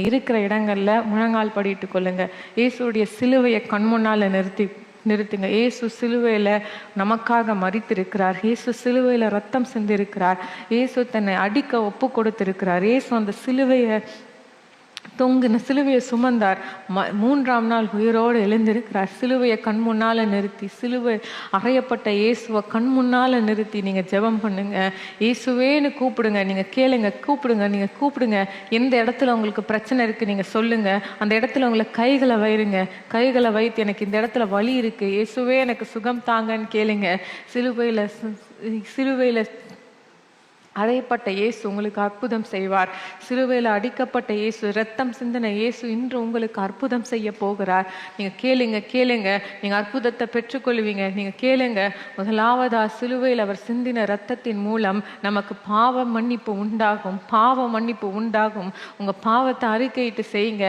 இருக்கிற இடங்கள்ல முழங்கால் படிட்டு கொள்ளுங்க. இயேசுடைய சிலுவையை கண்முன்னால நிறுத்துங்க. இயேசு சிலுவையில நமக்காக மரித்திருக்கிறார். இயேசு சிலுவையில ரத்தம் சிந்திருக்கிறார். இயேசு தன்னை அடிக்க ஒப்பு கொடுத்திருக்கிறார். இயேசு அந்த சிலுவையை சிலுவையை சுமந்தார். 3ஆம் நாள் உயிரோடு எழுந்திருக்கிறார். சிலுவையை கண் முன்னால நிறுத்தி, சிலுவை அறையப்பட்ட இயேசுவை கண் முன்னால நிறுத்தி நீங்க ஜெபம் பண்ணுங்க. இயேசுவேன்னு கூப்பிடுங்க. நீங்க கேளுங்க, கூப்பிடுங்க, நீங்க கூப்பிடுங்க. எந்த இடத்துல உங்களுக்கு பிரச்சனை இருக்கு நீங்க சொல்லுங்க. அந்த இடத்துல உங்களை கைகளை வைருங்க. கைகளை வைத்து, எனக்கு இந்த இடத்துல வலி இருக்கு, இயேசுவே எனக்கு சுகம் தாங்கன்னு கேளுங்க. சிலுவையில அறையப்பட்ட இயேசு உங்களுக்கு அற்புதம் செய்வார். சிலுவையில் அடிக்கப்பட்ட இயேசு, இரத்தம் சிந்தின இயேசு இன்று உங்களுக்கு அற்புதம் செய்ய போகிறார். நீங்க கேளுங்க, நீங்க அற்புதத்தை பெற்றுக்கொள்வீங்க. நீங்க கேளுங்க. முதலாவதா சிலுவையில் அவர் சிந்தின இரத்தத்தின் மூலம் நமக்கு பாவ மன்னிப்பு உண்டாகும். உங்க பாவத்தை அறிக்கையிட்டு செய்யுங்க.